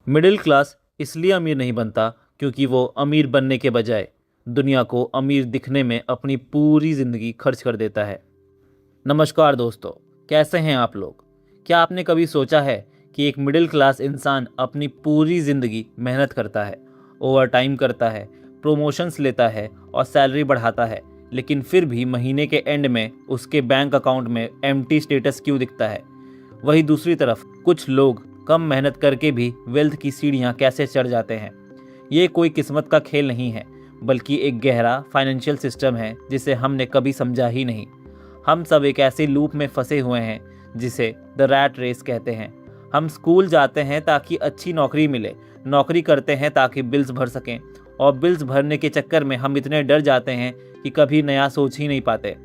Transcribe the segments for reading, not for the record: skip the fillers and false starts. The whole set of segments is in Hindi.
मिडिल क्लास इसलिए अमीर नहीं बनता क्योंकि वो अमीर बनने के बजाय दुनिया को अमीर दिखने में अपनी पूरी ज़िंदगी खर्च कर देता है। नमस्कार दोस्तों, कैसे हैं आप लोग? क्या आपने कभी सोचा है कि एक मिडिल क्लास इंसान अपनी पूरी ज़िंदगी मेहनत करता है, ओवर टाइम करता है, प्रमोशंस लेता है और सैलरी बढ़ाता है, लेकिन फिर भी महीने के एंड में उसके बैंक अकाउंट में एम्प्टी स्टेटस क्यों दिखता है? वहीं दूसरी तरफ कुछ लोग कम मेहनत करके भी वेल्थ की सीढ़ियाँ कैसे चढ़ जाते हैं। ये कोई किस्मत का खेल नहीं है, बल्कि एक गहरा फाइनेंशियल सिस्टम है जिसे हमने कभी समझा ही नहीं। हम सब एक ऐसे लूप में फंसे हुए हैं जिसे द रैट रेस कहते हैं। हम स्कूल जाते हैं ताकि अच्छी नौकरी मिले, नौकरी करते हैं ताकि बिल्स भर सकें, और बिल्स भरने के चक्कर में हम इतने डर जाते हैं कि कभी नया सोच ही नहीं पाते।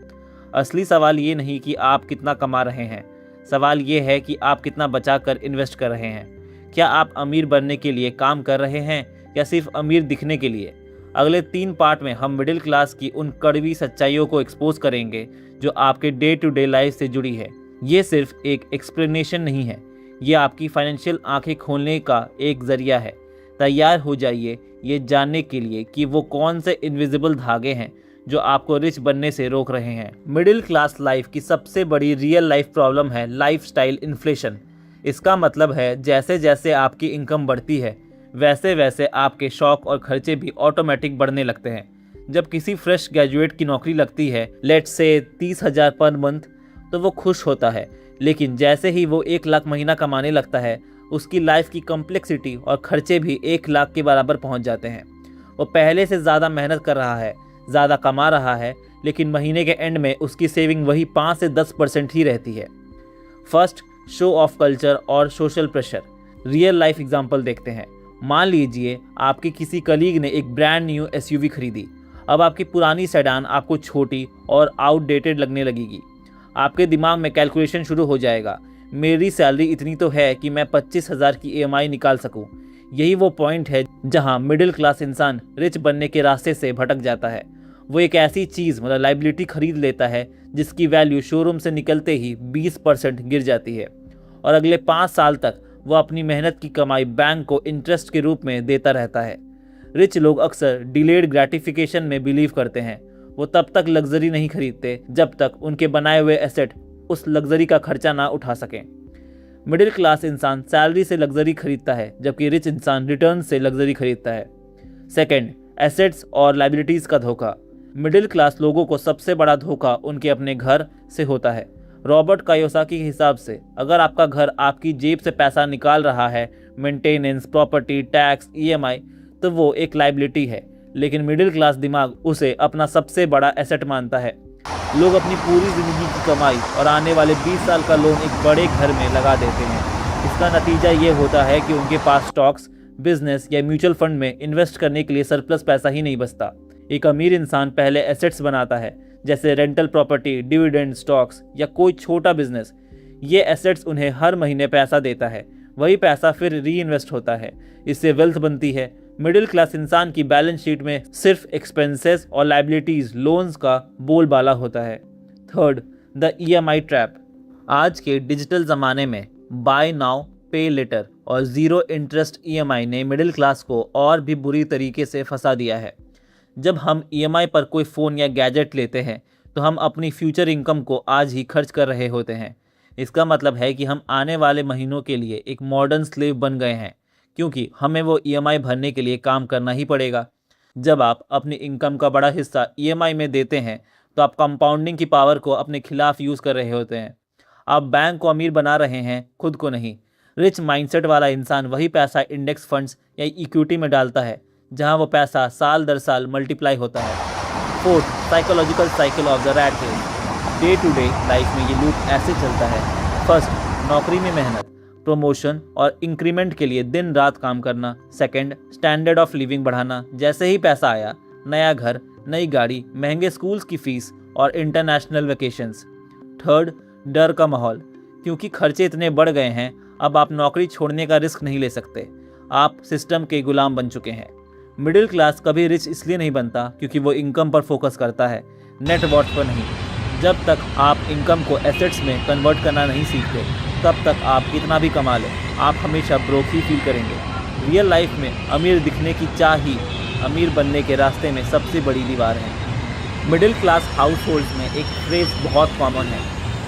असली सवाल ये नहीं कि आप कितना कमा रहे हैं, सवाल ये है कि आप कितना बचा कर इन्वेस्ट कर रहे हैं। क्या आप अमीर बनने के लिए काम कर रहे हैं या सिर्फ अमीर दिखने के लिए? अगले 3 पार्ट में हम मिडिल क्लास की उन कड़वी सच्चाइयों को एक्सपोज करेंगे जो आपके डे टू डे लाइफ से जुड़ी है। ये सिर्फ एक एक्सप्लेनेशन नहीं है, ये आपकी फाइनेंशियल आंखें खोलने का एक जरिया है। तैयार हो जाइए ये जानने के लिए कि वो कौन से इनविजिबल धागे हैं जो आपको रिच बनने से रोक रहे हैं। मिडिल क्लास लाइफ की सबसे बड़ी रियल लाइफ प्रॉब्लम है लाइफस्टाइल इन्फ्लेशन। इसका मतलब है जैसे जैसे आपकी इनकम बढ़ती है वैसे वैसे आपके शौक और खर्चे भी ऑटोमेटिक बढ़ने लगते हैं। जब किसी फ्रेश ग्रेजुएट की नौकरी लगती है, लेट्स से 30,000 पर मंथ, तो वो खुश होता है, लेकिन जैसे ही वो 1 लाख महीना कमाने लगता है उसकी लाइफ की कॉम्प्लेक्सिटी और खर्चे भी 1 लाख के बराबर पहुंच जाते हैं। वो पहले से ज़्यादा मेहनत कर रहा है, ज़्यादा कमा रहा है, लेकिन महीने के एंड में उसकी सेविंग वही 5 से 10% ही रहती है। फर्स्ट, शो ऑफ कल्चर और social pressure. Real life example देखते हैं। मान लीजिए आपके किसी कलीग ने एक ब्रांड न्यू एसयूवी खरीदी। अब आपकी पुरानी सेडान आपको छोटी और आउटडेटेड लगने लगेगी। आपके दिमाग में कैलकुलेशन शुरू हो जाएगा, मेरी सैलरी इतनी तो है कि मैं 25,000 की ईएमआई निकाल सकूं। यही वो पॉइंट है जहां मिडिल क्लास इंसान रिच बनने के रास्ते से भटक जाता है। वो एक ऐसी चीज़ मतलब लाइबिलिटी खरीद लेता है जिसकी वैल्यू शोरूम से निकलते ही 20% गिर जाती है, और अगले 5 साल तक वो अपनी मेहनत की कमाई बैंक को इंटरेस्ट के रूप में देता रहता है। रिच लोग अक्सर डिलेड ग्रेटिफिकेशन में बिलीव करते हैं। वो तब तक लग्जरी नहीं खरीदते जब तक उनके बनाए हुए एसेट उस लग्जरी का खर्चा ना उठा सकें। मिडिल क्लास इंसान सैलरी से लग्जरी खरीदता है, जबकि रिच इंसान रिटर्न से लग्जरी खरीदता है। सेकंड, एसेट्स और लाइबिलिटीज़ का धोखा। मिडिल क्लास लोगों को सबसे बड़ा धोखा उनके अपने घर से होता है। रॉबर्ट कायोसाकी के हिसाब से अगर आपका घर आपकी जेब से पैसा निकाल रहा है, मेंटेनेंस, प्रॉपर्टी, टैक्स, ईएमआई, तो वो एक लाइबिलिटी है, लेकिन मिडिल क्लास दिमाग उसे अपना सबसे बड़ा एसेट मानता है। लोग अपनी पूरी ज़िंदगी की कमाई और आने वाले 20 साल का लोन एक बड़े घर में लगा देते हैं। इसका नतीजा ये होता है कि उनके पास स्टॉक्स, बिजनेस या म्यूचुअल फंड में इन्वेस्ट करने के लिए सरप्लस पैसा ही नहीं बचता। एक अमीर इंसान पहले एसेट्स बनाता है, जैसे रेंटल प्रॉपर्टी, डिविडेंड, स्टॉक्स या कोई छोटा बिजनेस। ये एसेट्स उन्हें हर महीने पैसा देता है, वही पैसा फिर री इन्वेस्ट होता है, इससे वेल्थ बनती है। मिडिल क्लास इंसान की बैलेंस शीट में सिर्फ एक्सपेंसेस और लाइबिलिटीज, लोन्स का बोलबाला होता है। Third, the EMI trap. आज के डिजिटल ज़माने में बाय नाउ पे लेटर और ज़ीरो इंटरेस्ट ईएमआई ने मिडिल क्लास को और भी बुरी तरीके से फंसा दिया है। जब हम ईएमआई पर कोई फ़ोन या गैजेट लेते हैं तो हम अपनी फ्यूचर इनकम को आज ही खर्च कर रहे होते हैं। इसका मतलब है कि हम आने वाले महीनों के लिए एक मॉडर्न स्लेव बन गए हैं, क्योंकि हमें वो ईएमआई भरने के लिए काम करना ही पड़ेगा। जब आप अपनी इनकम का बड़ा हिस्सा ईएमआई में देते हैं तो आप कंपाउंडिंग की पावर को अपने खिलाफ यूज़ कर रहे होते हैं। आप बैंक को अमीर बना रहे हैं, खुद को नहीं। रिच माइंडसेट वाला इंसान वही पैसा इंडेक्स फंड्स या इक्विटी में डालता है, जहां वो पैसा साल दर साल मल्टीप्लाई होता है। Fourth, psychological cycle of the rat race. Day to day life में ये लूप ऐसे चलता है। फर्स्ट, नौकरी में मेहनत, प्रमोशन और इंक्रीमेंट के लिए दिन रात काम करना। सेकंड, स्टैंडर्ड ऑफ लिविंग बढ़ाना। जैसे ही पैसा आया, नया घर, नई गाड़ी, महंगे स्कूल्स की फीस और इंटरनेशनल वेकेशंस। थर्ड, डर का माहौल, क्योंकि खर्चे इतने बढ़ गए हैं, अब आप नौकरी छोड़ने का रिस्क नहीं ले सकते। आप सिस्टम के गुलाम बन चुके हैं। मिडिल क्लास कभी रिच इसलिए नहीं बनता क्योंकि वो इनकम पर फोकस करता है, नेट वर्थ पर नहीं। जब तक आप इनकम को एसेट्स में कन्वर्ट करना नहीं सीखते, तब तक आप कितना भी कमा लें, आप हमेशा ब्रोक ही फील करेंगे। रियल लाइफ में अमीर दिखने की चाह ही अमीर बनने के रास्ते में सबसे बड़ी दीवार है। मिडिल क्लास हाउस होल्ड्स में एक फ्रेज बहुत कॉमन है,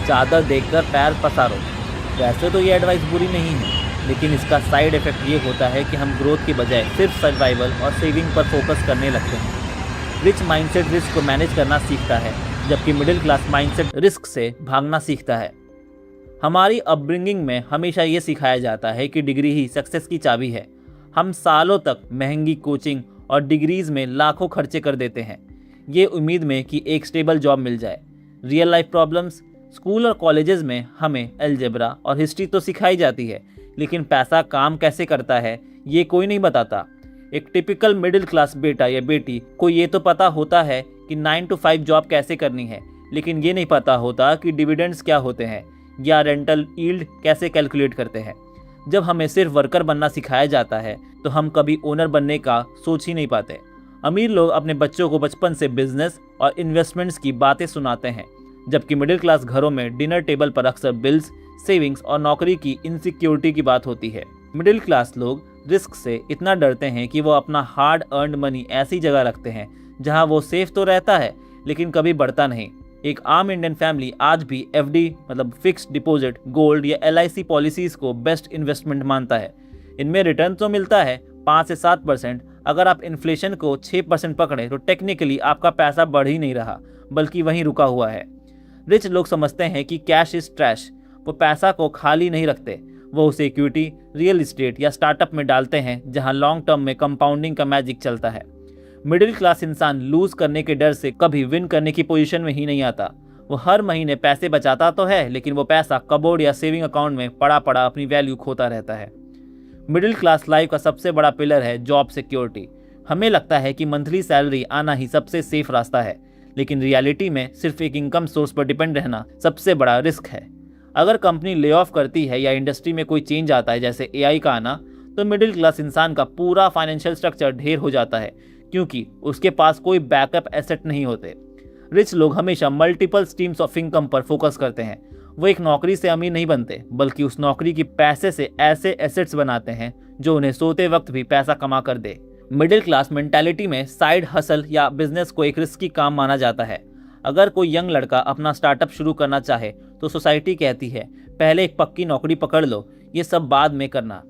चादर देखकर पैर पसारो। वैसे तो ये एडवाइस बुरी नहीं है, लेकिन इसका साइड इफेक्ट ये होता है कि हम ग्रोथ के बजाय सिर्फ सर्वाइवल और सेविंग पर फोकस करने लगते हैं। रिच माइंडसेट रिस्क को मैनेज करना सीखता है, जबकि मिडिल क्लास माइंडसेट रिस्क से भागना सीखता है। हमारी अपब्रिंगिंग में हमेशा ये सिखाया जाता है कि डिग्री ही सक्सेस की चाबी है। हम सालों तक महंगी कोचिंग और डिग्रीज में लाखों खर्चे कर देते हैं, ये उम्मीद में कि एक स्टेबल जॉब मिल जाए। रियल लाइफ प्रॉब्लम्स स्कूल और कॉलेजेस में हमें अलजेब्रा और हिस्ट्री तो सिखाई जाती है, लेकिन पैसा काम कैसे करता है ये कोई नहीं बताता। एक टिपिकल मिडिल क्लास बेटा या बेटी को ये तो पता होता है कि 9 to 5 जॉब कैसे करनी है, लेकिन ये नहीं पता होता कि डिविडेंड्स क्या होते हैं या रेंटल यील्ड कैसे कैलकुलेट करते हैं। जब हमें सिर्फ वर्कर बनना सिखाया जाता है तो हम कभी ओनर बनने का सोच ही नहीं पाते। अमीर लोग अपने बच्चों को बचपन से बिजनेस और इन्वेस्टमेंट्स की बातें सुनाते हैं, जबकि मिडिल क्लास घरों में डिनर टेबल पर अक्सर बिल्स, सेविंग्स और नौकरी की इनसिक्योरिटी की बात होती है। मिडिल क्लास लोग रिस्क से इतना डरते हैं कि वो अपना हार्ड अर्नड मनी ऐसी जगह रखते हैं जहां वो सेफ तो रहता है लेकिन कभी बढ़ता नहीं। एक आम इंडियन फैमिली आज भी एफडी मतलब फिक्स्ड डिपॉजिट, गोल्ड या एलआईसी पॉलिसीज को बेस्ट इन्वेस्टमेंट मानता है। इनमें रिटर्न तो मिलता है 5 से 7%। अगर आप इन्फ्लेशन को 6% पकड़े तो टेक्निकली आपका पैसा बढ़ ही नहीं रहा बल्कि वहीं रुका हुआ है। रिच लोग समझते हैं कि कैश इज ट्रैश। वो पैसा को खाली नहीं रखते, वो उसे इक्विटी, रियल एस्टेट या स्टार्टअप में डालते हैं जहां लॉन्ग टर्म में कंपाउंडिंग का मैजिक चलता है। मिडिल क्लास इंसान लूज करने के डर से कभी विन करने की पोजीशन में ही नहीं आता। वो हर महीने पैसे बचाता तो है, लेकिन वो पैसा कबोर्ड या सेविंग अकाउंट में पड़ा पड़ा अपनी वैल्यू खोता रहता है। मिडिल क्लास लाइफ का सबसे बड़ा पिलर है जॉब सिक्योरिटी। हमें लगता है कि मंथली सैलरी आना ही सबसे सेफ रास्ता है, लेकिन रियलिटी में सिर्फ एक इनकम सोर्स पर डिपेंड रहना सबसे बड़ा रिस्क है। अगर कंपनी ले ऑफ करती है या इंडस्ट्री में कोई चेंज आता है जैसे एआई का आना, तो मिडिल क्लास इंसान का पूरा फाइनेंशियल स्ट्रक्चर ढेर हो जाता है, क्योंकि उसके पास कोई बैकअप एसेट नहीं होते। रिच लोग हमेशा मल्टीपल स्ट्रीम्स ऑफ इनकम पर फोकस करते हैं। वो एक नौकरी से अमीर नहीं बनते, बल्कि उस नौकरी की पैसे से ऐसे एसेट्स बनाते हैं जो उन्हें सोते वक्त भी पैसा कमा कर दे। मिडिल क्लास मेंटालिटी में साइड हसल या बिजनेस को एक रिस्की काम माना जाता है। अगर कोई यंग लड़का अपना स्टार्टअप शुरू करना चाहे तो सोसाइटी कहती है पहले एक पक्की नौकरी पकड़ लो, ये सब बाद में करना।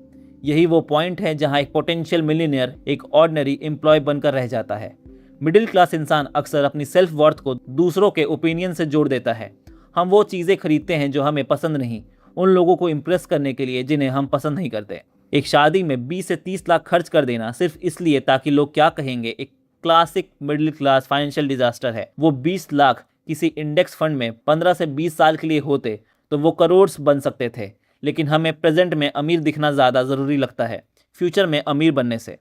यही वो पॉइंट है जहां एक पोटेंशियल मिलियनियर एक ऑर्डिनरी एम्प्लॉय बनकर रह जाता है। मिडिल क्लास इंसान अक्सर अपनी सेल्फ वर्थ को दूसरों के ओपिनियन से जोड़ देता है। हम वो चीज़ें खरीदते हैं जो हमें पसंद नहीं, उन लोगों को इम्प्रेस करने के लिए जिन्हें हम पसंद नहीं करते। एक शादी में 20 से 30 लाख खर्च कर देना सिर्फ इसलिए ताकि लोग क्या कहेंगे, एक classic middle class financial disaster है। वो 20 लाख किसी इंडेक्स फंड में 15 से 20 साल के लिए होते तो वो करोड़ बन सकते थे, लेकिन हमें प्रेजेंट में अमीर दिखना ज़्यादा ज़रूरी लगता है फ्यूचर में अमीर बनने से।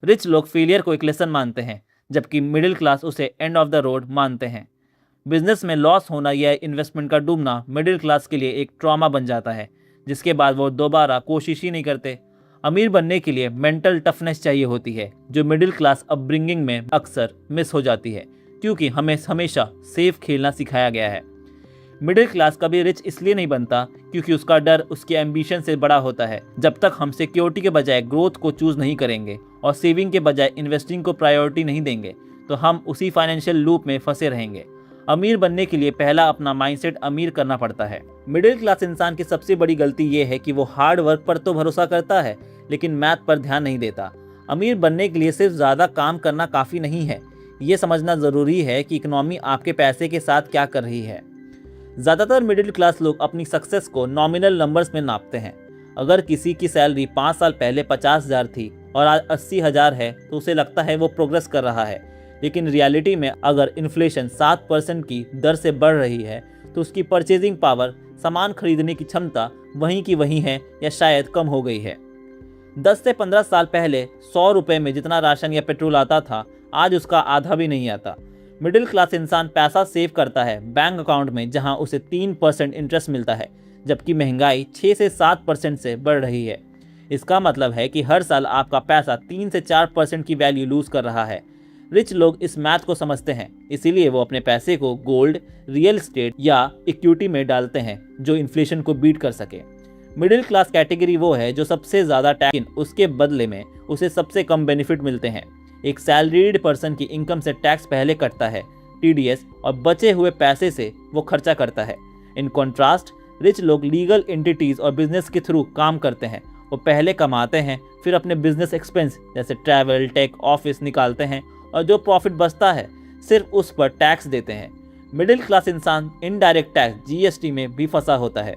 रिच लोग फेलियर को एक लेसन मानते हैं, जबकि मिडिल क्लास उसे एंड ऑफ द रोड मानते हैं। बिजनेस में लॉस होना या इन्वेस्टमेंट का डूबना मिडिल क्लास के लिए एक ट्रॉमा बन जाता है, जिसके बाद वो दोबारा कोशिश ही नहीं करते। अमीर बनने के लिए मेंटल टफनेस चाहिए होती है, जो मिडिल क्लास अपब्रिंगिंग में अक्सर मिस हो जाती है, क्योंकि हमें हमेशा सेफ खेलना सिखाया गया है। मिडिल क्लास कभी रिच इसलिए नहीं बनता क्योंकि उसका डर उसके एम्बिशन से बड़ा होता है। जब तक हम सिक्योरिटी के बजाय ग्रोथ को चूज नहीं करेंगे और सेविंग के बजाय इन्वेस्टिंग को प्रायोरिटी नहीं देंगे, तो हम उसी फाइनेंशियल लूप में फंसे रहेंगे। अमीर बनने के लिए पहला अपना माइंडसेट अमीर करना पड़ता है। मिडिल क्लास इंसान की सबसे बड़ी गलती ये है कि वो हार्ड वर्क पर तो भरोसा करता है, लेकिन मैथ पर ध्यान नहीं देता। अमीर बनने के लिए सिर्फ ज़्यादा काम करना काफ़ी नहीं है, ये समझना ज़रूरी है कि इकोनॉमी आपके पैसे के साथ क्या कर रही है। ज़्यादातर मिडिल क्लास लोग अपनी सक्सेस को नॉमिनल नंबर्स में नापते हैं। अगर किसी की सैलरी 5 साल पहले 50,000 थी और आज 80,000 है तो उसे लगता है वो प्रोग्रेस कर रहा है, लेकिन रियलिटी में अगर इन्फ्लेशन 7% की दर से बढ़ रही है तो उसकी परचेजिंग पावर, सामान खरीदने की क्षमता वहीं की वहीं है या शायद कम हो गई है। 10 से 15 साल पहले 100 रुपये में जितना राशन या पेट्रोल आता था, आज उसका आधा भी नहीं आता। मिडिल क्लास इंसान पैसा सेव करता है बैंक अकाउंट में, जहां उसे 3% इंटरेस्ट मिलता है, जबकि महंगाई 6 से 7% से बढ़ रही है। इसका मतलब है कि हर साल आपका पैसा 3 से 4% की वैल्यू लूज कर रहा है। रिच लोग इस मैथ को समझते हैं, इसीलिए वो अपने पैसे को गोल्ड, रियल एस्टेट या इक्विटी में डालते हैं जो इन्फ्लेशन को बीट कर सके। मिडिल क्लास कैटेगरी वो है जो सबसे ज़्यादा टैक्स, उसके बदले में उसे सबसे कम बेनिफिट मिलते हैं। एक सैलरीड पर्सन की इनकम से टैक्स पहले कटता है, टीडीएस, और बचे हुए पैसे से वो खर्चा करता है। इन कॉन्ट्रास्ट रिच लोग लीगल एंटिटीज़ और बिजनेस के थ्रू काम करते हैं। वो पहले कमाते हैं, फिर अपने बिजनेस एक्सपेंस जैसे ट्रैवल, टेक, ऑफिस निकालते हैं, और जो प्रॉफिट बचता है सिर्फ उस पर टैक्स देते हैं। मिडिल क्लास इंसान इनडायरेक्ट टैक्स जीएसटी में भी फंसा होता है।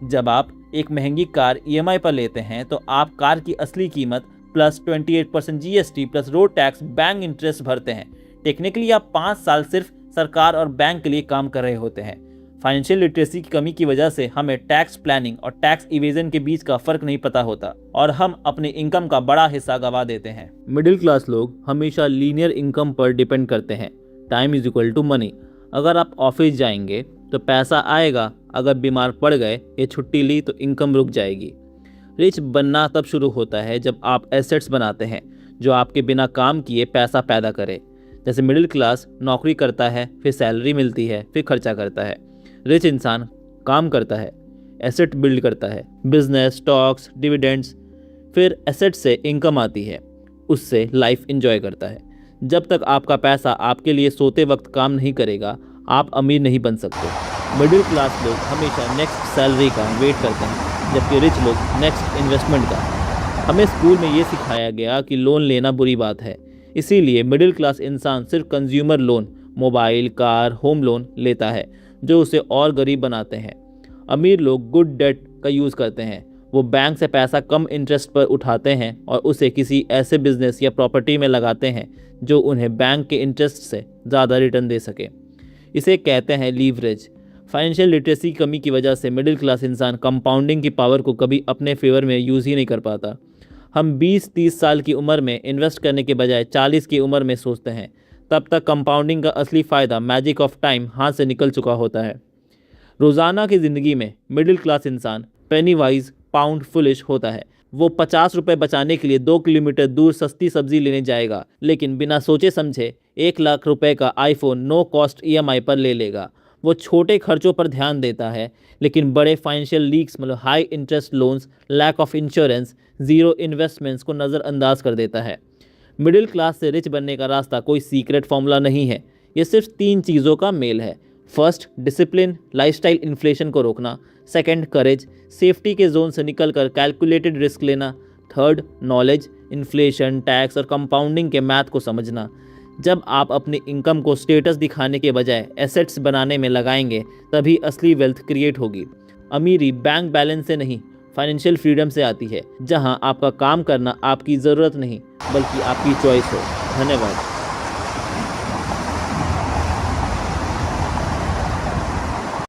जब आप एक महंगी कार ईएमआई पर लेते हैं तो आप कार की असली कीमत plus 28% GST plus road tax bank interest भरते हैं। टेक्निकली आप 5 साल सिर्फ सरकार और बैंक के लिए काम कर रहे होते हैं। फाइनेंशियल लिटरेसी की कमी की वजह से हमें टैक्स प्लानिंग और टैक्स इवेजन के बीच का फर्क नहीं पता होता और हम अपनी इनकम का बड़ा हिस्सा गवा देते हैं। मिडिल क्लास लोग हमेशा लीनियर इनकम पर डिपेंड करते हैं। Time is equal to money. अगर आप ऑफिस जाएंगे तो पैसा आएगा, अगर बीमार पड़ गए या छुट्टी ली तो इनकम रुक जाएगी। रिच बनना तब शुरू होता है जब आप एसेट्स बनाते हैं जो आपके बिना काम किए पैसा पैदा करे। जैसे मिडिल क्लास नौकरी करता है, फिर सैलरी मिलती है, फिर खर्चा करता है। रिच इंसान काम करता है, एसेट बिल्ड करता है, बिजनेस, स्टॉक्स, डिविडेंड्स, फिर एसेट से इनकम आती है, उससे लाइफ एंजॉय करता है। जब तक आपका पैसा आपके लिए सोते वक्त काम नहीं करेगा, आप अमीर नहीं बन सकते। मिडिल क्लास लोग हमेशा नेक्स्ट सैलरी का वेट करते हैं, जबकि रिच लोग नेक्स्ट इन्वेस्टमेंट का। हमें स्कूल में ये सिखाया गया कि लोन लेना बुरी बात है, इसीलिए मिडिल क्लास इंसान सिर्फ consumer loan, mobile, car, home loan लेता है जो उसे और गरीब बनाते हैं। अमीर लोग गुड डेट का यूज़ करते हैं। वो बैंक से पैसा कम इंटरेस्ट पर उठाते हैं और उसे किसी ऐसे बिजनेस या प्रॉपर्टी में लगाते हैं जो उन्हें बैंक के इंटरेस्ट से ज़्यादा रिटर्न दे सके। इसे कहते हैं लीवरेज। फाइनेंशियल लिटरेसी की कमी की वजह से मिडिल क्लास इंसान कंपाउंडिंग की पावर को कभी अपने फेवर में यूज़ ही नहीं कर पाता। हम 20-30 साल की उम्र में इन्वेस्ट करने के बजाय 40 की उम्र में सोचते हैं। तब तक कंपाउंडिंग का असली फ़ायदा, मैजिक ऑफ टाइम, हाथ से निकल चुका होता है। रोज़ाना की ज़िंदगी में मिडिल क्लास इंसान पेनी वाइज पाउंड फुलिश होता है। वो 50 रुपये बचाने के लिए 2 किलोमीटर दूर सस्ती सब्जी लेने जाएगा, लेकिन बिना सोचे समझे 1 लाख रुपए का आईफोन नो कॉस्ट ईएमआई पर ले लेगा। वो छोटे खर्चों पर ध्यान देता है, लेकिन बड़े फाइनेंशियल लीक्स मतलब high interest loans, lack of insurance, zero investments को नज़रअंदाज कर देता है। मिडिल क्लास से रिच बनने का रास्ता कोई सीक्रेट फॉर्मूला नहीं है। ये सिर्फ 3 चीज़ों का मेल है। फर्स्ट, डिसिप्लिन, लाइफस्टाइल इन्फ्लेशन को रोकना। सेकंड, करेज, सेफ्टी के जोन से निकलकर कैलकुलेटेड रिस्क लेना। थर्ड, नॉलेज, इन्फ्लेशन, टैक्स और कंपाउंडिंग के मैथ को समझना। जब आप अपनी इनकम को स्टेटस दिखाने के बजाय एसेट्स बनाने में लगाएंगे, तभी असली वेल्थ क्रिएट होगी। अमीरी बैंक बैलेंस से नहीं, फाइनेंशियल फ्रीडम से आती है, जहां आपका काम करना आपकी ज़रूरत नहीं बल्कि आपकी चॉइस हो। धन्यवाद।